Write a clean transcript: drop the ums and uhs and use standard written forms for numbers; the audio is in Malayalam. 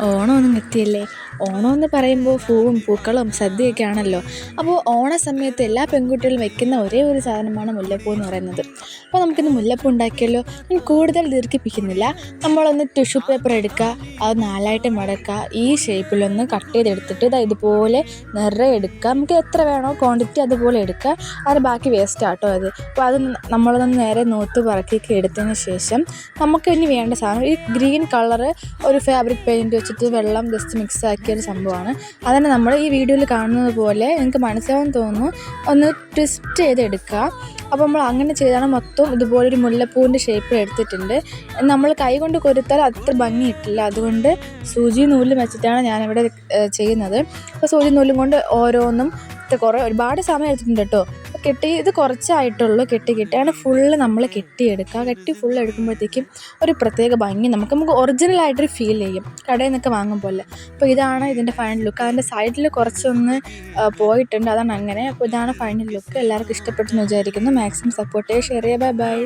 ഓണമൊന്നും എത്തിയല്ലേ. ഓണമെന്ന് പറയുമ്പോൾ പൂവും പൂക്കളും സദ്യയൊക്കെ ആണല്ലോ. അപ്പോൾ ഓണ സമയത്ത് എല്ലാ പെൺകുട്ടികളും വെക്കുന്ന ഒരേ ഒരു സാധനമാണ് മുല്ലപ്പൂ എന്ന് പറയുന്നത്. അപ്പോൾ നമുക്കിന്ന് മുല്ലപ്പൂ ഉണ്ടാക്കിയല്ലോ. ഞാൻ കൂടുതൽ ദീർഘിപ്പിക്കുന്നില്ല. നമ്മളൊന്ന് ടിഷ്യൂ പേപ്പർ എടുക്കുക, അത് നാലായിട്ട് മടക്കുക, ഈ ഷേപ്പിലൊന്ന് കട്ട് ചെയ്തെടുത്തിട്ട് ഇതുപോലെ നിറയെ എടുക്കുക. നമുക്ക് എത്ര വേണോ ക്വാണ്ടിറ്റി അതുപോലെ എടുക്കുക. അതിന് ബാക്കി വേസ്റ്റ് ആട്ടോ അത്. അപ്പോൾ അത് നമ്മളൊന്ന് നേരെ നൂത്ത് പറക്കിയൊക്കെ എടുത്തതിന് ശേഷം നമുക്ക് ഇനി വേണ്ട സാധനം ഈ ഗ്രീൻ കളറ് ഒരു ഫാബ്രിക് പെയിൻറ്റ് വെച്ചിട്ട് വെള്ളം ജസ്റ്റ് മിക്സ് ആക്കിയൊരു സംഭവമാണ്. അതന്നെ നമ്മൾ ഈ വീഡിയോയിൽ കാണുന്നത് പോലെ നിങ്ങൾക്ക് മനസ്സിലാവും തോന്നുന്നു, ഒന്ന് ട്വിസ്റ്റ് ചെയ്തെടുക്കുക. അപ്പോൾ നമ്മൾ അങ്ങനെ ചെയ്താണ് മൊത്തം ഇതുപോലൊരു മുല്ലപ്പൂവിൻ്റെ ഷേപ്പിൽ എടുത്തിട്ടുണ്ട്. നമ്മൾ കൈ കൊണ്ട് കൊരുത്താൽ അത്ര ഭംഗി കിട്ടില്ല, അതുകൊണ്ട് സൂചി നൂലും വെച്ചിട്ടാണ് ഞാനിവിടെ ചെയ്യുന്നത്. അപ്പോൾ സൂചി നൂലും കൊണ്ട് ഓരോന്നും ഒരുപാട് സമയം എടുത്തിട്ടുണ്ട് കേട്ടോ. ഇത് കുറച്ചായിട്ടുള്ളൂ കെട്ടി അങ്ങനെ ഫുള്ള് നമ്മൾ കെട്ടിയെടുക്കുക. ഫുള്ള് എടുക്കുമ്പോഴത്തേക്കും ഒരു പ്രത്യേക ഭംഗി നമുക്ക് ഒറിജിനലായിട്ടൊരു ഫീൽ ചെയ്യും, കടയിൽ നിന്നൊക്കെ വാങ്ങുമ്പോൾ. അപ്പോൾ ഇതാണ് ഇതിൻ്റെ ഫൈനൽ ലുക്ക്. അതിൻ്റെ സൈഡിൽ കുറച്ചൊന്ന് പോയിട്ടുണ്ട്, അതാണ് അങ്ങനെ. അപ്പോൾ ഇതാണ് ഫൈനൽ ലുക്ക്. എല്ലാവർക്കും ഇഷ്ടപ്പെട്ടെന്ന് വിചാരിക്കുന്നു. മാക്സിമം സപ്പോർട്ട് ചെയ്യുക, ഷെയർ ചെയ്യുക. ബൈ.